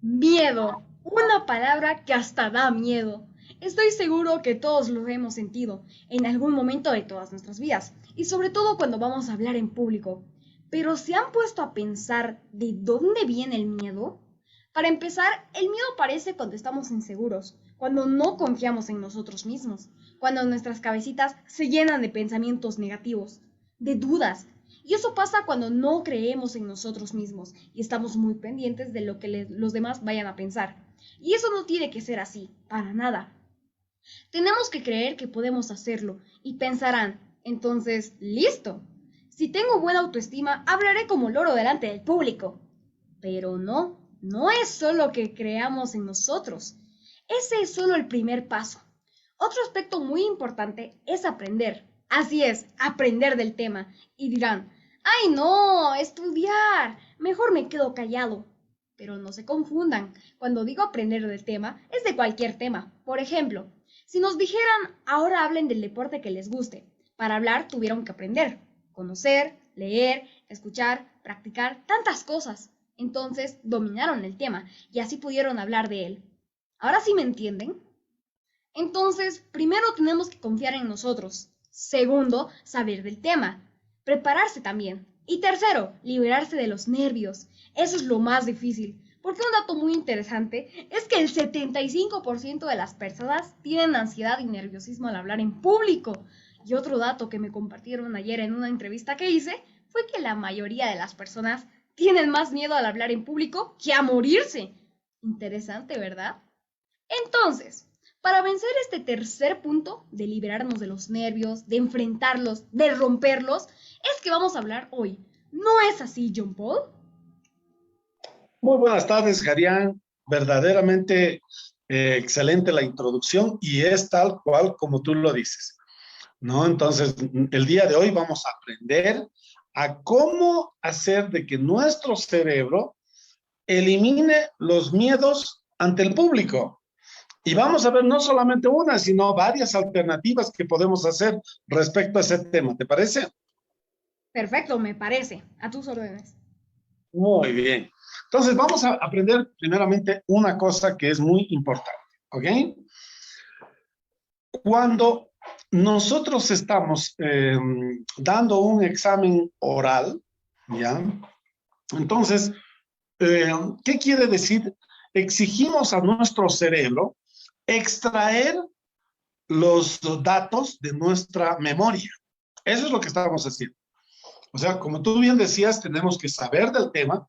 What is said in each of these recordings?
Miedo, una palabra que hasta da miedo. Estoy seguro que todos lo hemos sentido en algún momento de todas nuestras vidas, y sobre todo cuando vamos a hablar en público. Pero ¿se han puesto a pensar de dónde viene el miedo? Para empezar, el miedo aparece cuando estamos inseguros, cuando no confiamos en nosotros mismos, cuando nuestras cabecitas se llenan de pensamientos negativos, de dudas. Y eso pasa cuando no creemos en nosotros mismos y estamos muy pendientes de lo que los demás vayan a pensar. Y eso no tiene que ser así, para nada. Tenemos que creer que podemos hacerlo y pensarán, entonces, listo. Si tengo buena autoestima, hablaré como loro delante del público. Pero no, no es solo que creamos en nosotros. Ese es solo el primer paso. Otro aspecto muy importante es aprender. Así es, aprender del tema. Y dirán, ¡ay no! Estudiar. Mejor me quedo callado. Pero no se confundan. Cuando digo aprender del tema, es de cualquier tema. Por ejemplo, si nos dijeran, ahora hablen del deporte que les guste. Para hablar tuvieron que aprender, conocer, leer, escuchar, practicar, tantas cosas. Entonces dominaron el tema y así pudieron hablar de él. ¿Ahora sí me entienden? Entonces, primero tenemos que confiar en nosotros. Segundo, saber del tema. Prepararse también. Y tercero, liberarse de los nervios. Eso es lo más difícil. Porque un dato muy interesante es que el 75% de las personas tienen ansiedad y nerviosismo al hablar en público. Y otro dato que me compartieron ayer en una entrevista que hice fue que la mayoría de las personas tienen más miedo al hablar en público que a morirse. Interesante, ¿verdad? Entonces, para vencer este tercer punto de liberarnos de los nervios, de enfrentarlos, de romperlos, es que vamos a hablar hoy. ¿No es así, John Paul? Muy buenas tardes, Jarián. Verdaderamente excelente la introducción y es tal cual como tú lo dices, ¿no? Entonces, el día de hoy vamos a aprender a cómo hacer de que nuestro cerebro elimine los miedos ante el público. Y vamos a ver no solamente una, sino varias alternativas que podemos hacer respecto a ese tema. ¿Te parece? Perfecto, me parece. A tus órdenes. Muy bien. Entonces, vamos a aprender primeramente una cosa que es muy importante, ¿ok? Cuando nosotros estamos dando un examen oral, ¿ya? Entonces, ¿qué quiere decir? Exigimos a nuestro cerebro extraer los datos de nuestra memoria. Eso es lo que estamos haciendo. O sea, como tú bien decías, tenemos que saber del tema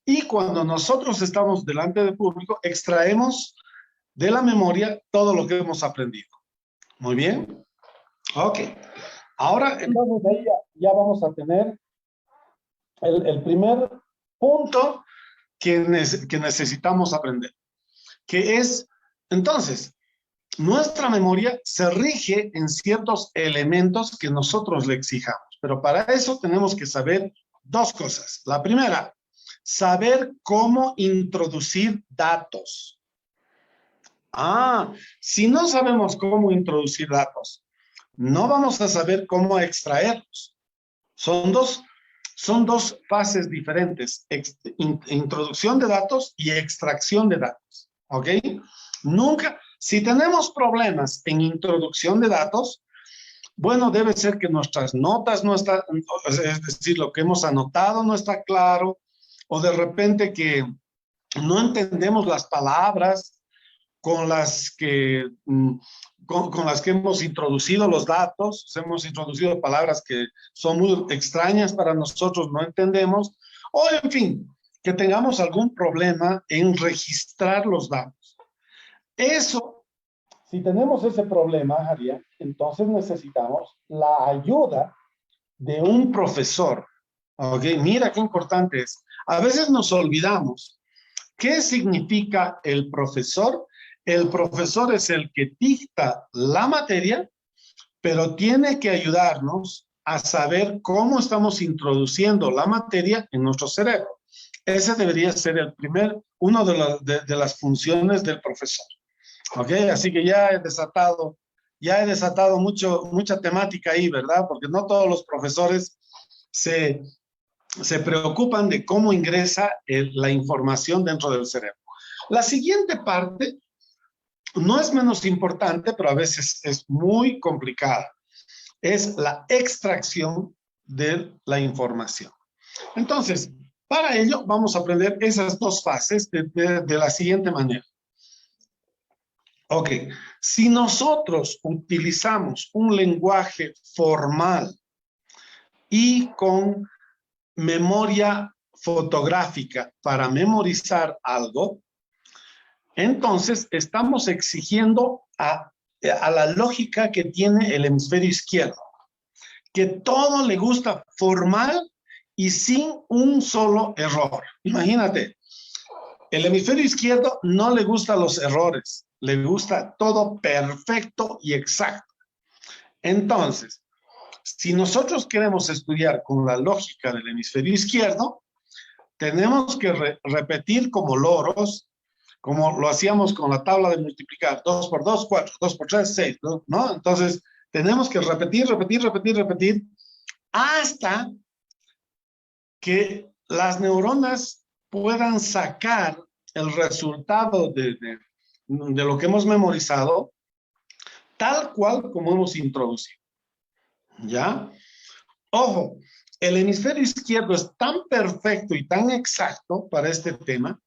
y cuando nosotros estamos delante del público, extraemos de la memoria todo lo que hemos aprendido. Muy bien. Ok. Ahora, entonces, ahí ya vamos a tener el primer punto que necesitamos aprender, que es, entonces, nuestra memoria se rige en ciertos elementos que nosotros le exijamos, pero para eso tenemos que saber dos cosas. La primera, saber cómo introducir datos. Si no sabemos cómo introducir datos, no vamos a saber cómo extraerlos. Son dos fases diferentes, introducción de datos y extracción de datos, ¿ok? Nunca, si tenemos problemas en introducción de datos, bueno, debe ser que nuestras notas no están, es decir, lo que hemos anotado no está claro, o de repente que no entendemos las palabras con las que, con las que hemos introducido los datos, hemos introducido palabras que son muy extrañas para nosotros, no entendemos, o en fin, que tengamos algún problema en registrar los datos. Eso, si tenemos ese problema, Javier, entonces necesitamos la ayuda de un profesor. ¿Ok? Mira qué importante es. A veces nos olvidamos. ¿Qué significa el profesor? El profesor es el que dicta la materia, pero tiene que ayudarnos a saber cómo estamos introduciendo la materia en nuestro cerebro. Ese debería ser uno de las funciones del profesor. ¿Ok? Así que ya he desatado mucha temática ahí, ¿verdad? Porque no todos los profesores se preocupan de cómo ingresa la información dentro del cerebro. La siguiente parte no es menos importante, pero a veces es muy complicada. Es la extracción de la información. Entonces, para ello vamos a aprender esas dos fases de la siguiente manera. Ok, si nosotros utilizamos un lenguaje formal y con memoria fotográfica para memorizar algo, entonces estamos exigiendo a la lógica que tiene el hemisferio izquierdo, que todo le gusta formal y sin un solo error. Imagínate, el hemisferio izquierdo no le gustan los errores, le gusta todo perfecto y exacto. Entonces, si nosotros queremos estudiar con la lógica del hemisferio izquierdo, tenemos que repetir como loros, como lo hacíamos con la tabla de multiplicar, 2 por 2, 4, 2 por 3, 6, ¿no? Entonces, tenemos que repetir, hasta que las neuronas puedan sacar el resultado de lo que hemos memorizado, tal cual como hemos introducido. ¿Ya? Ojo, el hemisferio izquierdo es tan perfecto y tan exacto para este tema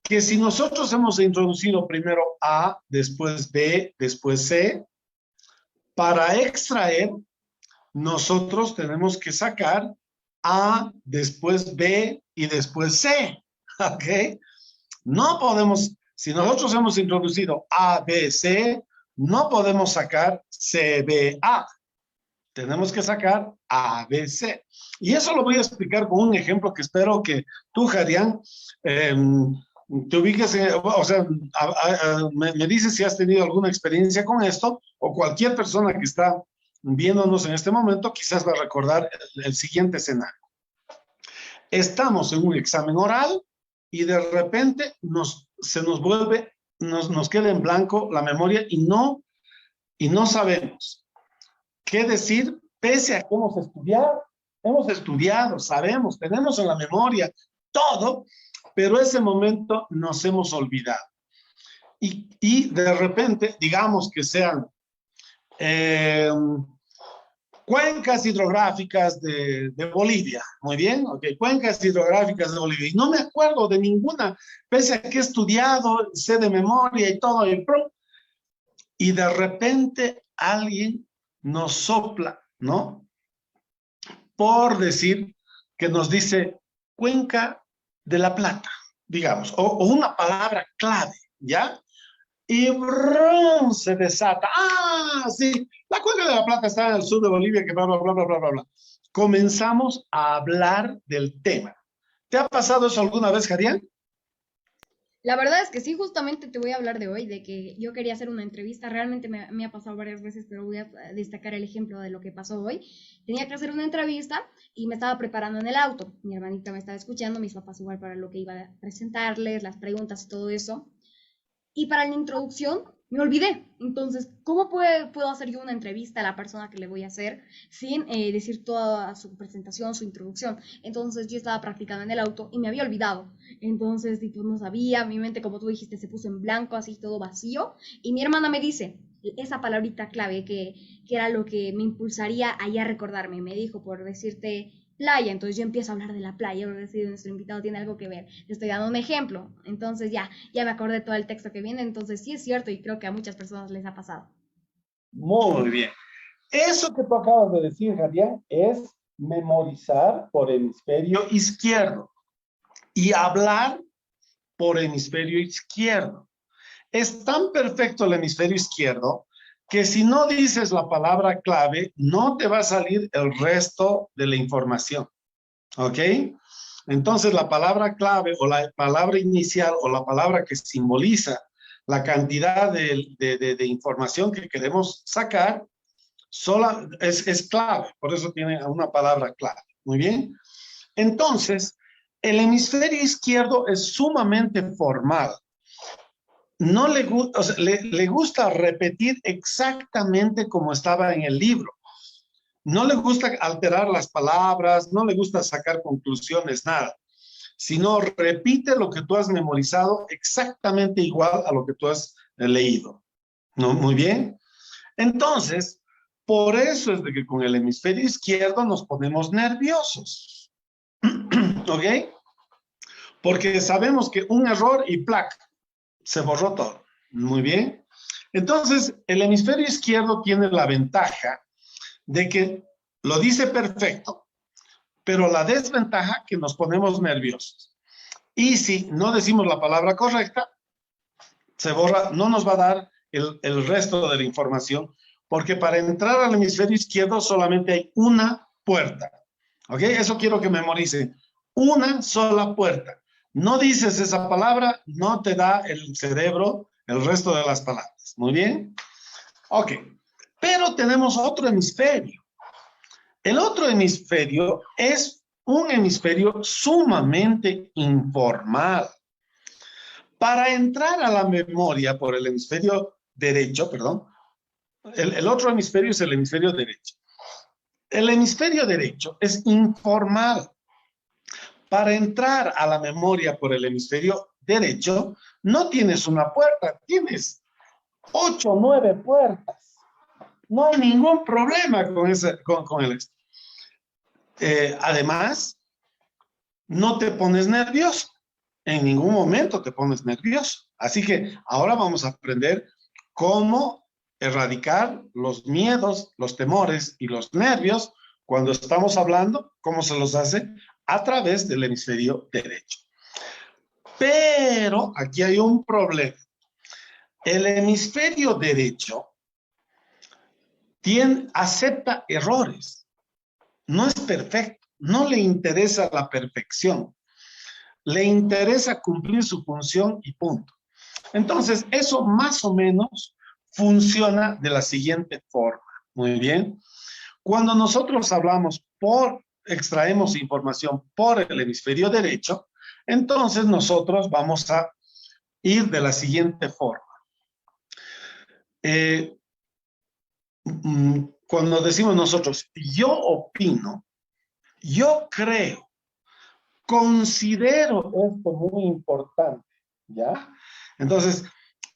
que si nosotros hemos introducido primero A, después B, después C, para extraer, nosotros tenemos que sacar A, después B y después C. ¿Ok? No podemos, si nosotros hemos introducido A, B, C, no podemos sacar C, B, A. Tenemos que sacar A, B, C. Y eso lo voy a explicar con un ejemplo que espero que tú, Jarián, te ubiques, o sea, me dices si has tenido alguna experiencia con esto, o cualquier persona que está viéndonos en este momento, quizás va a recordar el siguiente escenario. Estamos en un examen oral y de repente se nos vuelve, nos queda en blanco la memoria y no sabemos qué decir, pese a que hemos estudiado, sabemos, tenemos en la memoria todo, pero ese momento nos hemos olvidado. Y de repente, digamos que sean cuencas hidrográficas de Bolivia, muy bien, ok, cuencas hidrográficas de Bolivia, y no me acuerdo de ninguna, pese a que he estudiado, sé de memoria y todo, y de repente alguien nos sopla, ¿no? Por decir que nos dice Cuenca de la Plata, digamos, o una palabra clave, ¿ya? Y brum, se desata. Ah, sí, la Cuenca de la Plata está en el sur de Bolivia, que bla, bla, bla, bla, bla, bla, bla. Comenzamos a hablar del tema. ¿Te ha pasado eso alguna vez, Jarián? La verdad es que sí, justamente te voy a hablar de hoy, de que yo quería hacer una entrevista, realmente me ha pasado varias veces, pero voy a destacar el ejemplo de lo que pasó hoy. Tenía que hacer una entrevista y me estaba preparando en el auto. Mi hermanita me estaba escuchando, mis papás igual para lo que iba a presentarles, las preguntas y todo eso. Y para la introducción me olvidé. Entonces, ¿cómo puedo hacer yo una entrevista a la persona que le voy a hacer sin decir toda su presentación, su introducción? Entonces, yo estaba practicando en el auto y me había olvidado. Entonces, tipo, no sabía, mi mente, como tú dijiste, se puso en blanco, así todo vacío. Y mi hermana me dice esa palabrita clave que era lo que me impulsaría a ya recordarme. Me dijo, por decirte playa, entonces yo empiezo a hablar de la playa, por decir, nuestro invitado tiene algo que ver, le estoy dando un ejemplo, entonces ya me acordé de todo el texto que viene, entonces sí es cierto y creo que a muchas personas les ha pasado. Muy bien. Eso que tú acabas de decir, Jarián, es memorizar por hemisferio izquierdo y hablar por hemisferio izquierdo. Es tan perfecto el hemisferio izquierdo que si no dices la palabra clave, no te va a salir el resto de la información. ¿Ok? Entonces la palabra clave o la palabra inicial o la palabra que simboliza la cantidad de información que queremos sacar es clave, por eso tiene una palabra clave. Muy bien. Entonces, el hemisferio izquierdo es sumamente formal. No o sea, le gusta repetir exactamente como estaba en el libro. No le gusta alterar las palabras, no le gusta sacar conclusiones, nada. sino repite lo que tú has memorizado exactamente igual a lo que tú has leído. ¿No? Muy bien. Entonces, por eso es de que con el hemisferio izquierdo nos ponemos nerviosos. ¿Ok? Porque sabemos que un error y ¡plac! Se borró todo. Muy bien. Entonces, el hemisferio izquierdo tiene la ventaja de que lo dice perfecto, pero la desventaja que nos ponemos nerviosos. Y si no decimos la palabra correcta, se borra, no nos va a dar el resto de la información, porque para entrar al hemisferio izquierdo solamente hay una puerta. ¿Ok? Eso quiero que memoricen. Una sola puerta. No dices esa palabra, no te da el cerebro el resto de las palabras. ¿Muy bien? Ok. Pero tenemos otro hemisferio. El otro hemisferio es un hemisferio sumamente informal. Para entrar a la memoria por el hemisferio derecho, perdón, el otro hemisferio es el hemisferio derecho. El hemisferio derecho es informal. Para entrar a la memoria por el hemisferio derecho, no tienes una puerta, tienes 8 o 9 puertas. No hay ningún problema con el además, no te pones nervioso. En ningún momento te pones nervioso. Así que ahora vamos a aprender cómo erradicar los miedos, los temores y los nervios cuando estamos hablando, cómo se los hace a través del hemisferio derecho. Pero aquí hay un problema. El hemisferio derecho acepta errores. No es perfecto. No le interesa la perfección. Le interesa cumplir su función y punto. Entonces, eso más o menos funciona de la siguiente forma. Muy bien. Cuando nosotros hablamos extraemos información por el hemisferio derecho, entonces nosotros vamos a ir de la siguiente forma. Cuando decimos nosotros, yo opino, yo creo, considero esto muy importante, ¿ya? Entonces,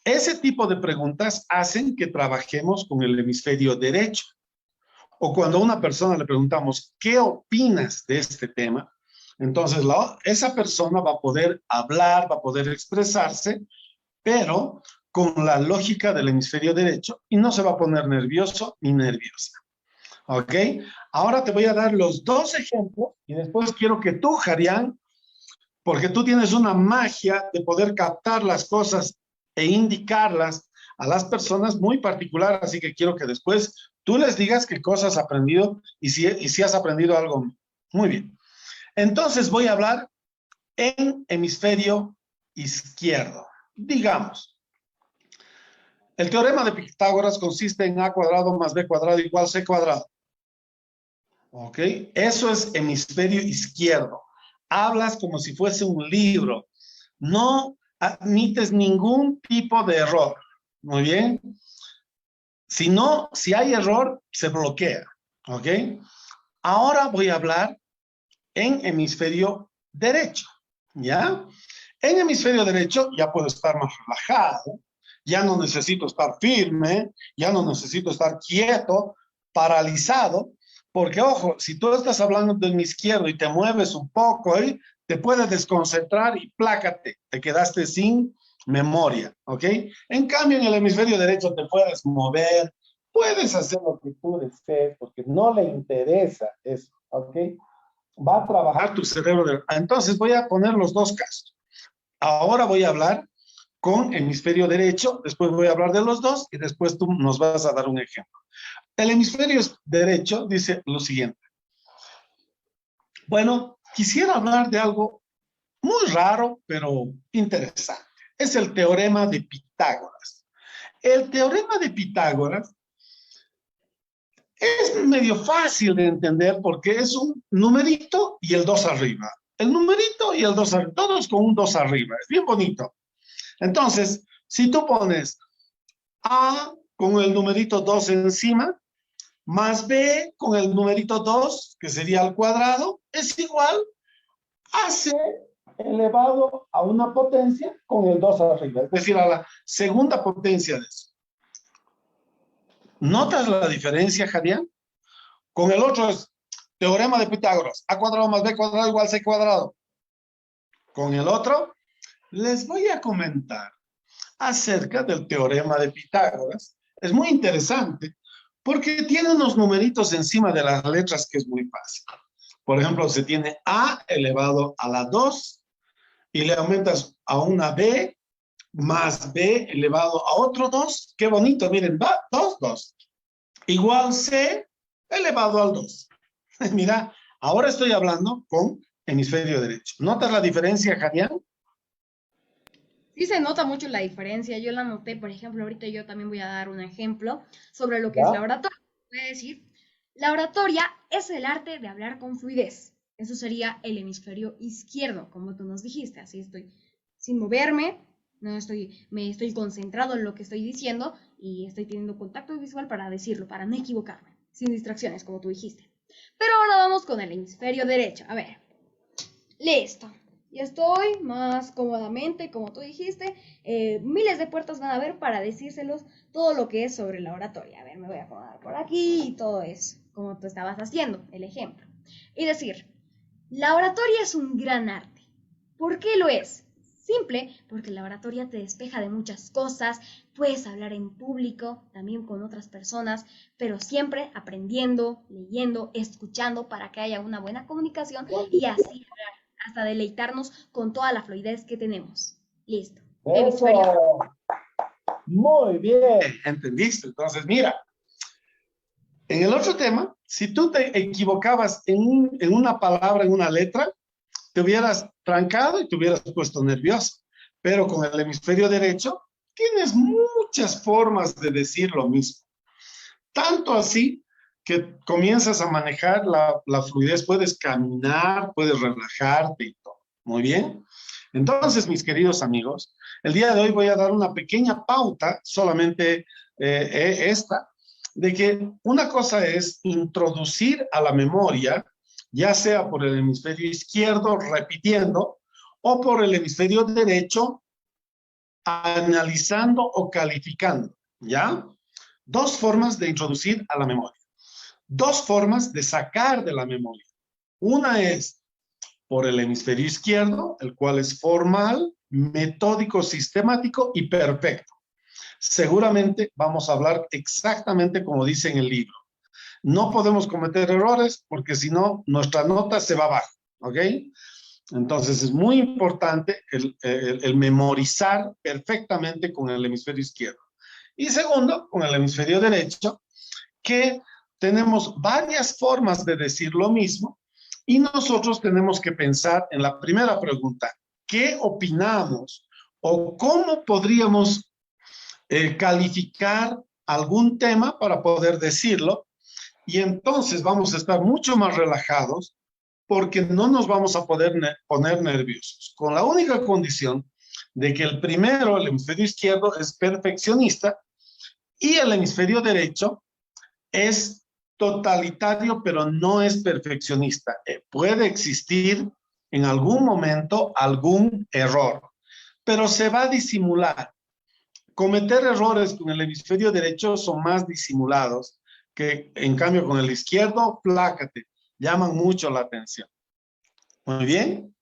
ese tipo de preguntas hacen que trabajemos con el hemisferio derecho. O cuando a una persona le preguntamos, ¿qué opinas de este tema? Entonces, esa persona va a poder hablar, va a poder expresarse, pero con la lógica del hemisferio derecho y no se va a poner nervioso ni nerviosa. ¿Ok? Ahora te voy a dar los dos ejemplos y después quiero que tú, Jarián, porque tú tienes una magia de poder captar las cosas e indicarlas a las personas muy particular, así que quiero que después tú les digas qué cosas has aprendido y si has aprendido algo. Muy bien. Entonces voy a hablar en hemisferio izquierdo. Digamos, el teorema de Pitágoras consiste en a cuadrado más b cuadrado igual c cuadrado. ¿Ok? Eso es hemisferio izquierdo. Hablas como si fuese un libro. No admites ningún tipo de error. Muy bien. Si hay error, se bloquea. ¿Ok? Ahora voy a hablar en hemisferio derecho. ¿Ya? En hemisferio derecho ya puedo estar más relajado. Ya no necesito estar firme. Ya no necesito estar quieto, paralizado. Porque, ojo, si tú estás hablando de mi izquierdo y te mueves un poco, te puedes desconcentrar y plácate, te quedaste sin memoria, ¿ok? En cambio, en el hemisferio derecho te puedes mover, puedes hacer lo que tú desees, porque no le interesa eso, ¿ok? Va a trabajar tu cerebro. Entonces voy a poner los dos casos. Ahora voy a hablar con hemisferio derecho, después voy a hablar de los dos y después tú nos vas a dar un ejemplo. El hemisferio derecho dice lo siguiente. Bueno, quisiera hablar de algo muy raro, pero interesante. Es el teorema de Pitágoras. El teorema de Pitágoras es medio fácil de entender porque es un numerito y el 2 arriba. El numerito y el 2 arriba, todos con un 2 arriba. Es bien bonito. Entonces, si tú pones A con el numerito 2 encima, más b con el numerito 2, que sería al cuadrado, es igual a c elevado a una potencia con el 2 arriba, es decir, a la segunda potencia de eso. ¿Notas la diferencia, Jadian? Con el otro es teorema de Pitágoras, a cuadrado más b cuadrado igual c cuadrado. Con el otro, les voy a comentar acerca del teorema de Pitágoras. Es muy interesante porque tiene unos numeritos encima de las letras que es muy fácil. Por ejemplo, se tiene a elevado a la 2 y le aumentas a una b más b elevado a otro 2. Qué bonito, miren, va 2, 2. Igual c elevado al 2. Mira, ahora estoy hablando con hemisferio derecho. ¿Notas la diferencia, Jadian? Sí se nota mucho la diferencia. Yo la noté, por ejemplo, ahorita yo también voy a dar un ejemplo sobre lo que es la ¿Ya? oratoria. Voy a decir, la oratoria es el arte de hablar con fluidez. Eso sería el hemisferio izquierdo, como tú nos dijiste. Así estoy sin moverme, no estoy, me estoy concentrado en lo que estoy diciendo y estoy teniendo contacto visual para decirlo, para no equivocarme, sin distracciones, como tú dijiste. Pero ahora vamos con el hemisferio derecho. A ver, listo. Ya estoy más cómodamente, como tú dijiste. Miles de puertas van a haber para decírselos todo lo que es sobre la oratoria. A ver, me voy a acomodar por aquí y todo eso, como tú estabas haciendo, el ejemplo. Y decir, la oratoria es un gran arte. ¿Por qué lo es? Simple, porque la oratoria te despeja de muchas cosas, puedes hablar en público, también con otras personas, pero siempre aprendiendo, leyendo, escuchando para que haya una buena comunicación y así hasta deleitarnos con toda la fluidez que tenemos. Listo. Hemisferio. Eso. Muy bien. ¿Entendiste? Entonces, mira, en el otro tema, si tú te equivocabas en una palabra, en una letra, te hubieras trancado y te hubieras puesto nervioso. Pero con el hemisferio derecho, tienes muchas formas de decir lo mismo. Tanto así que comienzas a manejar la fluidez, puedes caminar, puedes relajarte y todo. Muy bien. Entonces, mis queridos amigos, el día de hoy voy a dar una pequeña pauta, solamente esta, de que una cosa es introducir a la memoria, ya sea por el hemisferio izquierdo, repitiendo, o por el hemisferio derecho, analizando o calificando, ¿ya? Dos formas de introducir a la memoria. Dos formas de sacar de la memoria. Una es por el hemisferio izquierdo, el cual es formal, metódico, sistemático y perfecto. Seguramente vamos a hablar exactamente como dice en el libro. No podemos cometer errores porque si no, nuestra nota se va abajo, ¿ok? Entonces es muy importante el memorizar perfectamente con el hemisferio izquierdo. Y segundo, con el hemisferio derecho, que tenemos varias formas de decir lo mismo y nosotros tenemos que pensar en la primera pregunta, ¿qué opinamos o cómo podríamos calificar algún tema para poder decirlo? Y entonces vamos a estar mucho más relajados porque no nos vamos a poder poner nerviosos, con la única condición de que el primero, el hemisferio izquierdo, es perfeccionista y el hemisferio derecho es totalitario, pero no es perfeccionista. Puede existir en algún momento algún error, pero se va a disimular. Cometer errores con el hemisferio derecho son más disimulados que en cambio con el izquierdo, plácate, llaman mucho la atención. Muy bien.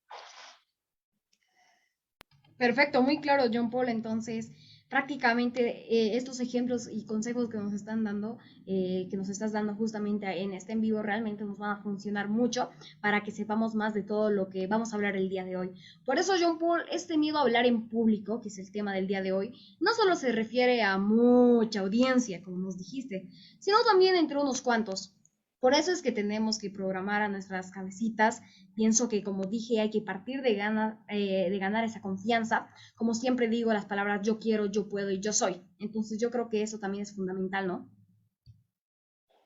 Perfecto, muy claro, John Paul. Entonces, prácticamente estos ejemplos y consejos que nos están dando, que nos estás dando justamente en este en vivo, realmente nos van a funcionar mucho para que sepamos más de todo lo que vamos a hablar el día de hoy. Por eso, John Paul, este miedo a hablar en público, que es el tema del día de hoy, no solo se refiere a mucha audiencia, como nos dijiste, sino también entre unos cuantos. Por eso es que tenemos que programar a nuestras cabecitas. Pienso que, como dije, hay que partir de ganar esa confianza. Como siempre digo, las palabras yo quiero, yo puedo y yo soy. Entonces yo creo que eso también es fundamental, ¿no?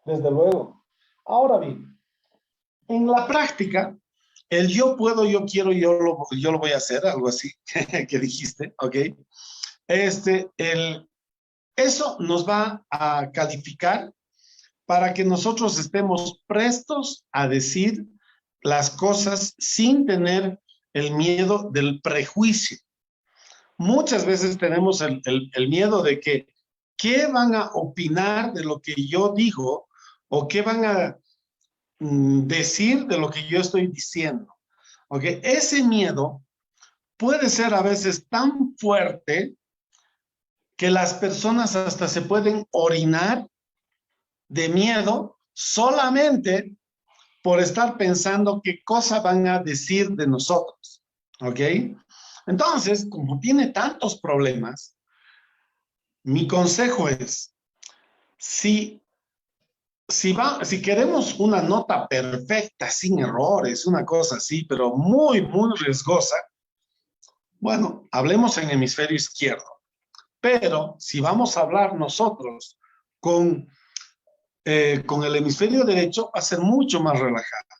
Desde luego. Ahora bien, en la práctica, el yo puedo, yo quiero, yo lo voy a hacer, algo así que dijiste, ¿ok? Este, eso nos va a calificar para que nosotros estemos prestos a decir las cosas sin tener el miedo del prejuicio. Muchas veces tenemos el miedo de que, ¿qué van a opinar de lo que yo digo? ¿O qué van a decir de lo que yo estoy diciendo? ¿Ok? Ese miedo puede ser a veces tan fuerte que las personas hasta se pueden orinar de miedo solamente por estar pensando qué cosa van a decir de nosotros. ¿Ok? Entonces, como tiene tantos problemas, mi consejo es, si queremos una nota perfecta, sin errores, una cosa así, pero muy, muy riesgosa, bueno, hablemos en hemisferio izquierdo. Pero si vamos a hablar nosotros con el hemisferio derecho, va a ser mucho más relajada.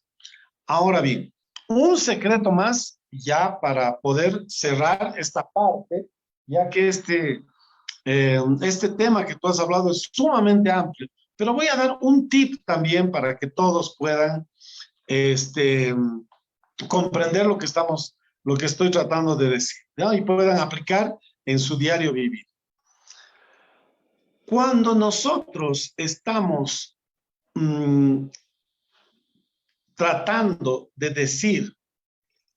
Ahora bien, un secreto más ya para poder cerrar esta parte, ya que este tema que tú has hablado es sumamente amplio, pero voy a dar un tip también para que todos puedan comprender lo que estoy tratando de decir, ¿no? Y puedan aplicar en su diario vivir. Cuando nosotros estamos tratando de decir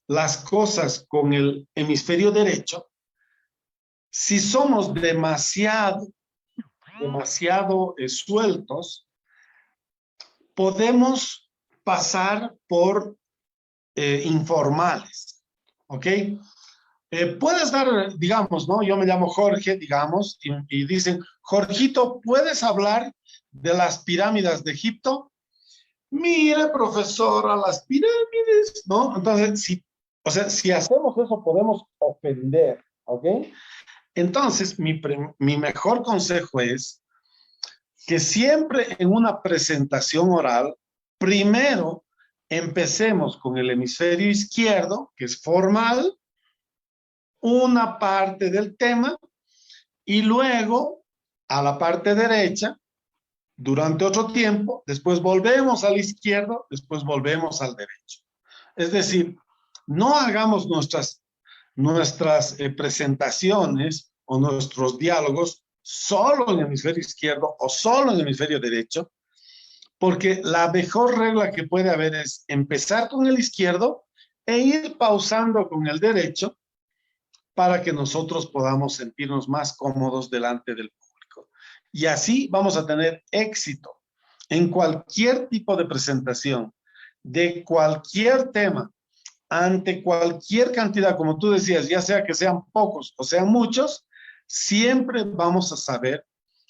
las cosas con el hemisferio derecho, si somos demasiado sueltos, podemos pasar por informales, ¿ok? Puedes dar, digamos, ¿no? Yo me llamo Jorge, digamos, y dicen, Jorgito, ¿puedes hablar de las pirámides de Egipto? Mire, profesora, las pirámides, ¿no? Entonces, si hacemos eso, podemos ofender, ¿ok? Entonces, mi mejor consejo es que siempre en una presentación oral, primero empecemos con el hemisferio izquierdo, que es formal, una parte del tema, y luego a la parte derecha, durante otro tiempo, después volvemos al izquierdo, después volvemos al derecho. Es decir, no hagamos nuestras presentaciones o nuestros diálogos solo en el hemisferio izquierdo o solo en el hemisferio derecho, porque la mejor regla que puede haber es empezar con el izquierdo e ir pausando con el derecho para que nosotros podamos sentirnos más cómodos delante del público. Y así vamos a tener éxito en cualquier tipo de presentación, de cualquier tema, ante cualquier cantidad, como tú decías, ya sea que sean pocos o sean muchos, siempre vamos a saber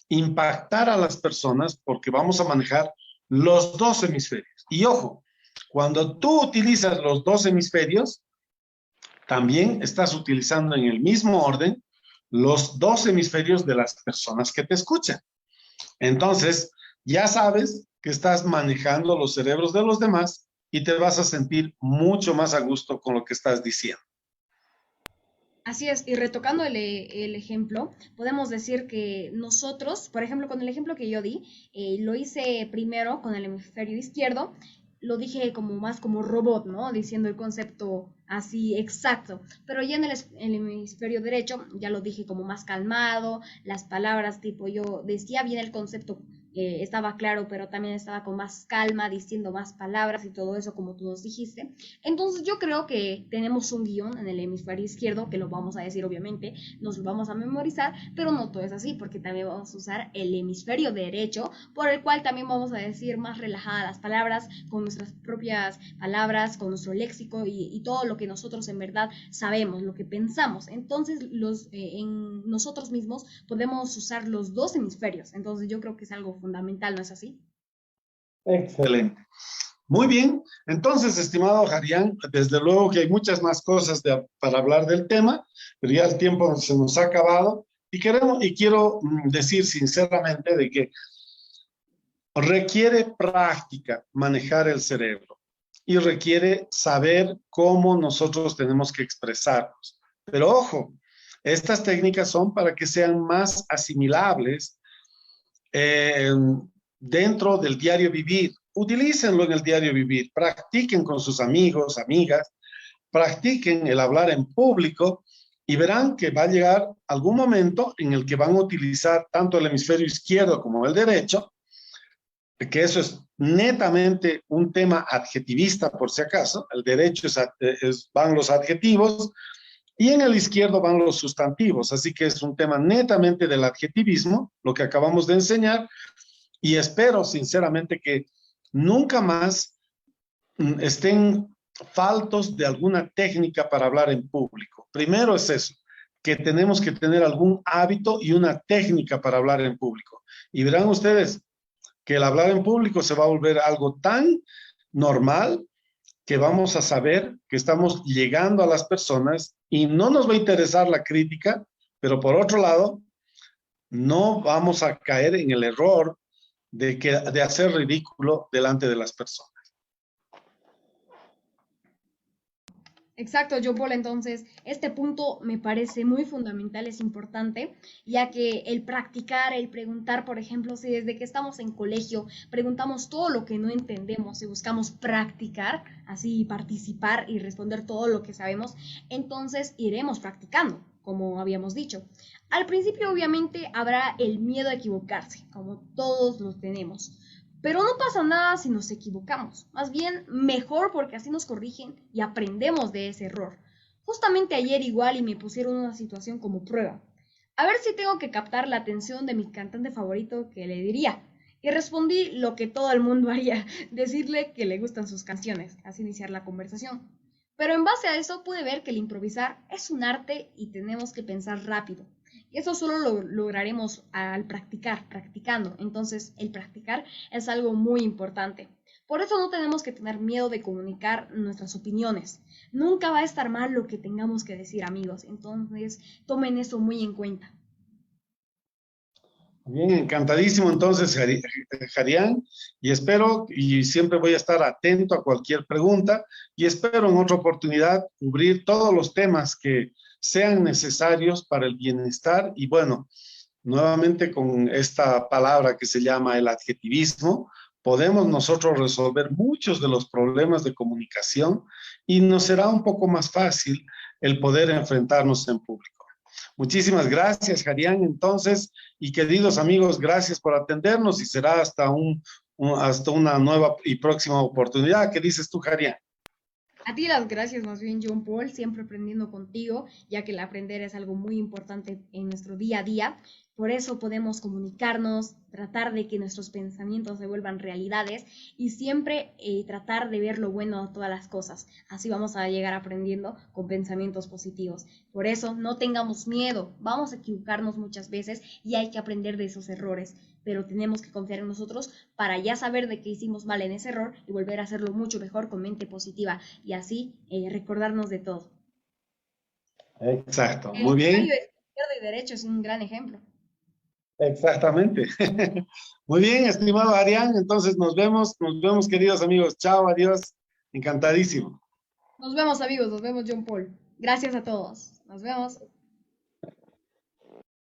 impactar a las personas porque vamos a manejar los dos hemisferios. Y ojo, cuando tú utilizas los dos hemisferios, también estás utilizando en el mismo orden los dos hemisferios de las personas que te escuchan. Entonces, ya sabes que estás manejando los cerebros de los demás y te vas a sentir mucho más a gusto con lo que estás diciendo. Así es, y retocando el ejemplo, podemos decir que nosotros, por ejemplo, con el ejemplo que yo di, lo hice primero con el hemisferio izquierdo, lo dije como más como robot, ¿no? Diciendo el concepto así exacto, pero ya en el hemisferio derecho ya lo dije como más calmado, las palabras tipo yo decía bien el concepto, estaba claro, pero también estaba con más calma, diciendo más palabras y todo eso como tú nos dijiste. Entonces yo creo que tenemos un guión en el hemisferio izquierdo, que lo vamos a decir obviamente, nos lo vamos a memorizar, pero no todo es así, porque también vamos a usar el hemisferio derecho, por el cual también vamos a decir más relajadas las palabras, con nuestras propias palabras, con nuestro léxico y todo lo que nosotros en verdad sabemos, lo que pensamos. Entonces en nosotros mismos podemos usar los dos hemisferios. Entonces yo creo que es algo fundamental, ¿no es así? Excelente. Muy bien. Entonces, estimado Jarián, desde luego que hay muchas más cosas para hablar del tema, pero ya el tiempo se nos ha acabado y quiero decir sinceramente de que requiere práctica manejar el cerebro y requiere saber cómo nosotros tenemos que expresarnos. Pero ojo, estas técnicas son para que sean más asimilables eh, dentro del diario vivir. Utilícenlo en el diario vivir, practiquen con sus amigos, amigas, practiquen el hablar en público y verán que va a llegar algún momento en el que van a utilizar tanto el hemisferio izquierdo como el derecho, que eso es netamente un tema adjetivista por si acaso. El derecho van los adjetivos y en el izquierdo van los sustantivos, así que es un tema netamente del adjetivismo, lo que acabamos de enseñar, y espero sinceramente que nunca más estén faltos de alguna técnica para hablar en público. Primero es eso, que tenemos que tener algún hábito y una técnica para hablar en público. Y verán ustedes que el hablar en público se va a volver algo tan normal que vamos a saber que estamos llegando a las personas y no nos va a interesar la crítica, pero por otro lado, no vamos a caer en el error de hacer ridículo delante de las personas. Exacto, John Paul. Entonces, este punto me parece muy fundamental, es importante, ya que el practicar, el preguntar, por ejemplo, si desde que estamos en colegio preguntamos todo lo que no entendemos y buscamos practicar, así participar y responder todo lo que sabemos, entonces iremos practicando, como habíamos dicho. Al principio, obviamente, habrá el miedo a equivocarse, como todos los tenemos. Pero no pasa nada si nos equivocamos, más bien mejor porque así nos corrigen y aprendemos de ese error. Justamente ayer igual y me pusieron una situación como prueba. A ver si tengo que captar la atención de mi cantante favorito, que le diría. Y respondí lo que todo el mundo haría, decirle que le gustan sus canciones, así iniciar la conversación. Pero en base a eso pude ver que el improvisar es un arte y tenemos que pensar rápido. Y eso solo lo lograremos al practicar, practicando. Entonces, el practicar es algo muy importante. Por eso no tenemos que tener miedo de comunicar nuestras opiniones. Nunca va a estar mal lo que tengamos que decir, amigos. Entonces, tomen eso muy en cuenta. Bien, encantadísimo entonces, Jarián, y espero, y siempre voy a estar atento a cualquier pregunta, y espero en otra oportunidad cubrir todos los temas que sean necesarios para el bienestar, y bueno, nuevamente con esta palabra que se llama el adjetivismo, podemos nosotros resolver muchos de los problemas de comunicación y nos será un poco más fácil el poder enfrentarnos en público. Muchísimas gracias, Jarián, entonces, y queridos amigos, gracias por atendernos y será hasta una nueva y próxima oportunidad. ¿Qué dices tú, Jarián? A ti las gracias, más bien, John Paul, siempre aprendiendo contigo, ya que el aprender es algo muy importante en nuestro día a día. Por eso podemos comunicarnos, tratar de que nuestros pensamientos se vuelvan realidades y siempre tratar de ver lo bueno de todas las cosas. Así vamos a llegar aprendiendo con pensamientos positivos. Por eso no tengamos miedo, vamos a equivocarnos muchas veces y hay que aprender de esos errores, pero tenemos que confiar en nosotros para ya saber de qué hicimos mal en ese error y volver a hacerlo mucho mejor con mente positiva y así recordarnos de todo. Exacto, El muy cambio bien, de izquierda y derecho es un gran ejemplo. exactamente. Muy bien, estimado Arián, entonces nos vemos, queridos amigos. Chao, adiós, encantadísimo. Nos vemos, amigos, nos vemos, John Paul. Gracias a todos. Nos vemos.